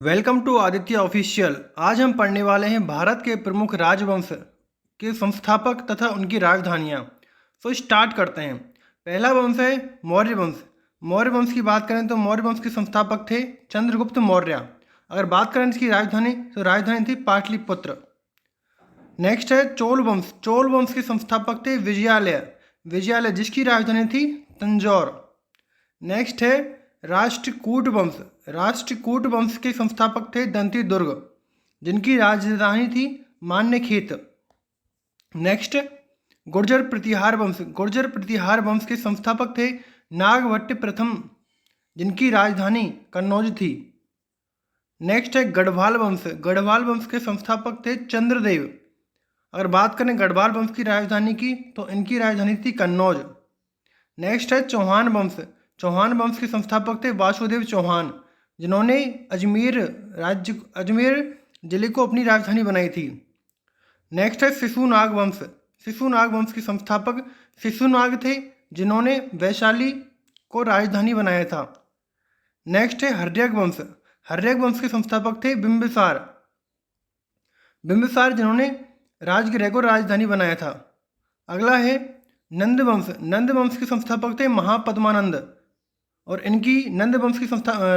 Welcome to Aditya official. आज हम पढ़ने वाले हैं भारत के प्रमुख राजवंश के संस्थापक तथा उनकी राजधानियाँ। तो स्टार्ट करते हैं। पहला वंश है मौर्य वंश। मौर्य वंश की बात करें तो मौर्य वंश के संस्थापक थे चंद्रगुप्त मौर्य। अगर बात करें इसकी राजधानी तो राजधानी थी पाटलिपुत्र। नेक्स्ट है चोल वंश। चोल वंश के संस्थापक थे विजयालय जिसकी राजधानी थी तंजौर। नेक्स्ट है राष्ट्रकूट वंश। राष्ट्रकूट वंश के संस्थापक थे दंती दुर्ग जिनकी राजधानी थी मान्यखेत। नेक्स्ट गुर्जर प्रतिहार वंश। गुर्जर प्रतिहार वंश के संस्थापक थे नागभट्ट प्रथम जिनकी राजधानी कन्नौज थी। नेक्स्ट है गढ़वाल वंश। गढ़वाल वंश के संस्थापक थे चंद्रदेव। अगर बात करें गढ़वाल वंश की राजधानी की तो इनकी राजधानी थी कन्नौज। नेक्स्ट है चौहान वंश। चौहान वंश के संस्थापक थे वासुदेव चौहान जिन्होंने अजमेर जिले को अपनी राजधानी बनाई थी। नेक्स्ट है शिशुनाग वंश। शिशुनाग वंश के संस्थापक शिशुनाग थे जिन्होंने वैशाली को राजधानी बनाया था। नेक्स्ट है हर्यक वंश। हर्यक वंश के संस्थापक थे बिंबिसार। बिंबिसार जिन्होंने राजगृह को राजधानी बनाया था। अगला है नंद वंश। नंद वंश के संस्थापक थे महापद्मानंद और इनकी नंद वंश की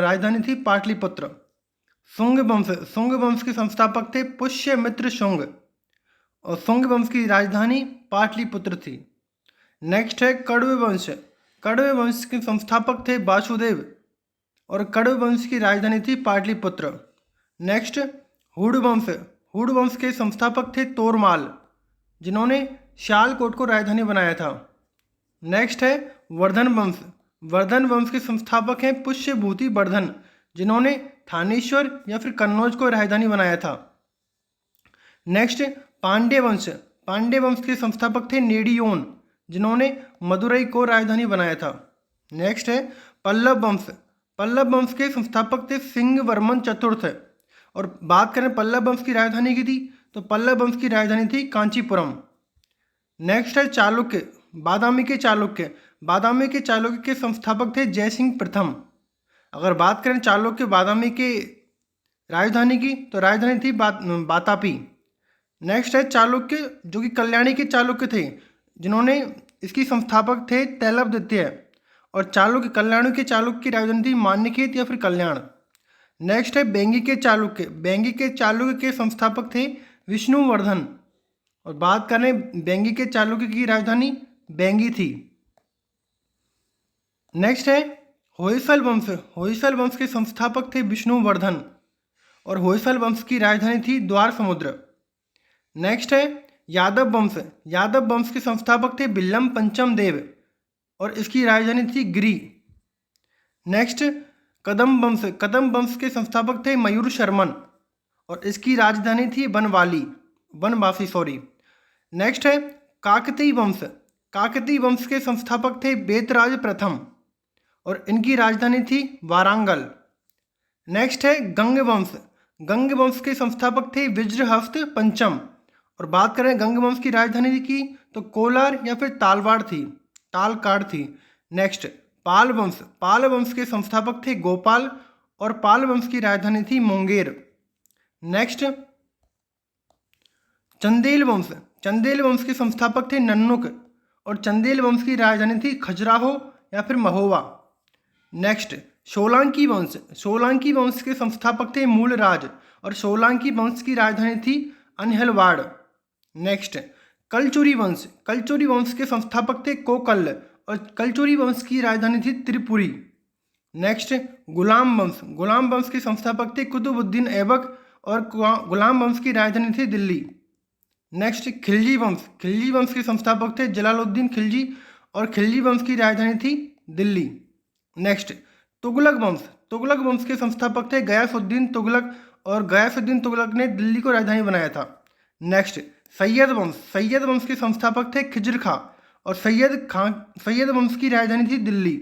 राजधानी थी पाटलिपुत्र। शुंग वंश। शुंग वंश के संस्थापक थे पुष्यमित्र शुंग और शुंग वंश की राजधानी पाटलिपुत्र थी। नेक्स्ट है कण्व वंश। कण्व वंश के संस्थापक थे वासुदेव और कण्व वंश की राजधानी थी पाटलिपुत्र। नेक्स्ट हुड वंश। हुड वंश के संस्थापक थे तोरमाल जिन्होंने शालकोट को राजधानी बनाया था। नेक्स्ट है वर्धन वंश। वर्धन वंश के संस्थापक हैं पुष्यभूति वर्धन जिन्होंने थानेश्वर या फिर कन्नौज को राजधानी बनाया था। नेक्स्ट पांड्य वंश। पांड्य वंश के संस्थापक थे नेडियोन जिन्होंने मदुरई को राजधानी बनाया था। नेक्स्ट है पल्लव वंश। पल्लव वंश के संस्थापक थे सिंह वर्मन चतुर्थ और बात करें पल्लव वंश की राजधानी की थी तो पल्लव वंश की राजधानी थी कांचीपुरम। नेक्स्ट है चालुक्य। बादामी के चालुक्य। बादामी के चालुक्य के संस्थापक थे जयसिंह प्रथम। अगर बात करें चालुक्य बादामी के राजधानी की तो राजधानी थी बातापी। नेक्स्ट है चालुक्य जो कि कल्याणी के चालुक्य थे जिन्होंने इसकी संस्थापक थे तैलव द्वितीय और चालुक्य कल्याणी के चालुक्य की राजधानी थी मान्यखेत या फिर कल्याण। नेक्स्ट है बेंगी के चालुक्य। बेंगी के चालुक्य के संस्थापक थे विष्णुवर्धन और बात करें बेंगी के चालुक्य की राजधानी बेंगी थी। नेक्स्ट है होयसल वंश। होयसल वंश के संस्थापक थे विष्णुवर्धन और होयसल वंश की राजधानी थी द्वार समुद्र। नेक्स्ट है यादव वंश। यादव वंश के संस्थापक थे बिल्लम पंचम देव और इसकी राजधानी थी गिरी। नेक्स्ट कदम वंश। कदम वंश के संस्थापक थे मयूर शर्मन और इसकी राजधानी थी बनवासी। नेक्स्ट है काकतीय वंश। काकतीय वंश के संस्थापक थे बेतराज प्रथम और इनकी राजधानी थी वारांगल। नेक्स्ट है गंग वंश। गंग वंश के संस्थापक थे वज्रहस्त पंचम और बात करें गंग वंश की राजधानी की तो कोलार या फिर तालकाड़ थी। नेक्स्ट पाल वंश। पाल वंश के संस्थापक थे गोपाल और पाल वंश की राजधानी थी मुंगेर। नेक्स्ट चंदेल वंश। चंदेल वंश के संस्थापक थे नन्नुक और चंदेल वंश की राजधानी थी खजुराहो या फिर महोबा। नेक्स्ट सोलंकी वंश। सोलंकी वंश के संस्थापक थे मूलराज और सोलंकी वंश की राजधानी थी अनहलवाड़। नेक्स्ट कलचुरी वंश। कलचुरी वंश के संस्थापक थे कोकल और कलचुरी वंश की राजधानी थी त्रिपुरी। नेक्स्ट गुलाम वंश। गुलाम वंश के संस्थापक थे कुतुबुद्दीन ऐबक और गुलाम वंश की राजधानी थी दिल्ली। नेक्स्ट खिलजी वंश। खिलजी वंश के संस्थापक थे जलालुद्दीन खिलजी और खिलजी वंश की राजधानी थी दिल्ली। नेक्स्ट तुगलक वंश। तुगलक वंश के संस्थापक थे गयासुद्दीन तुगलक और गयासुद्दीन तुगलक ने दिल्ली को राजधानी बनाया था। नेक्स्ट सैयद वंश। सैयद वंश के संस्थापक थे खिजर खां और सैयद वंश की राजधानी थी दिल्ली।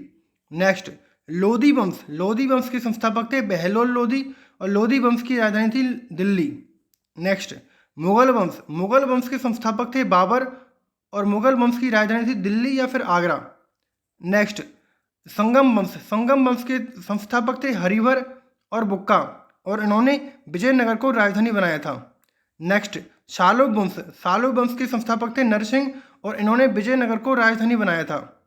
नेक्स्ट लोधी वंश। लोधी वंश के संस्थापक थे बहलोल लोधी और लोधी वंश की राजधानी थी दिल्ली। नेक्स्ट मुगल वंश। मुगल वंश के संस्थापक थे बाबर और मुगल वंश की राजधानी थी दिल्ली या फिर आगरा। नेक्स्ट संगम वंश। संगम वंश के संस्थापक थे हरिवर और बुक्का और इन्होंने विजयनगर को राजधानी बनाया था। नेक्स्ट, शालोब वंश। शालोब वंश के संस्थापक थे नरसिंह और इन्होंने विजयनगर को राजधानी बनाया था।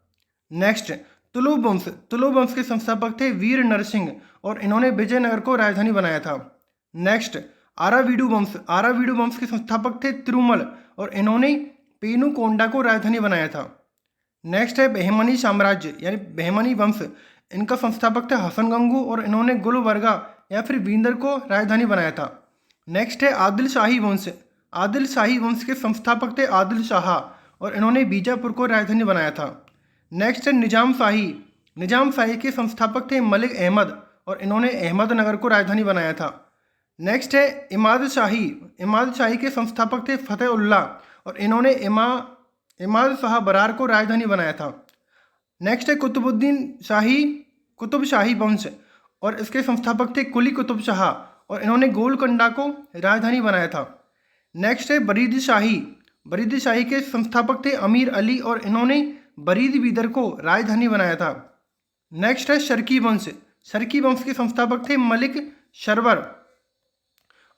नेक्स्ट, तुलुब वंश। तुलुब वंश के संस्थापक थे वीर नरसिंह और इन्होंने विजयनगर को राजधानी बनाया था। नेक्स्ट, आरावीडु वंश। आरावीडु वंश के संस्थापक थे तिरुमल और इन्होंने पेनुकोंडा को राजधानी बनाया था। नेक्स्ट है बहमनी साम्राज्य यानी बहमनी वंश। इनका संस्थापक थे हसन-गंगू और इन्होंने गुलबर्गा या फिर बींदर को राजधानी बनाया था। नेक्स्ट है आदिल शाही वंश। आदिल शाही वंश के संस्थापक थे आदिल शाह और इन्होंने बीजापुर को राजधानी बनाया था। नेक्स्ट है निजाम शाही। निजाम शाही के संस्थापक थे मलिक अहमद और इन्होंने अहमदनगर को राजधानी बनाया था। नेक्स्ट है इमाद शाही। इमाद शाही के संस्थापक थे फतेहुल्लाह और इन्होंने इमाद शाह बरार को राजधानी बनाया था। नेक्स्ट है कुतुबुद्दीन शाही, कुतुब शाही वंश और इसके संस्थापक थे कुली कुतुब शाह और इन्होंने गोलकोंडा को राजधानी बनाया था। नेक्स्ट है बरीद शाही। बरीद शाही के संस्थापक थे अमीर अली और इन्होंने बरीद बीदर को राजधानी बनाया था। नेक्स्ट है शर्की वंश। शर्की वंश के संस्थापक थे मलिक शरवर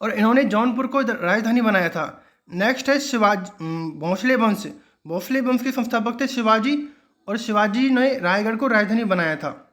और इन्होंने जौनपुर को राजधानी बनाया था। नेक्स्ट है भोसले वंश। भोसले वंश के संस्थापक थे शिवाजी और शिवाजी ने रायगढ़ को राजधानी बनाया था।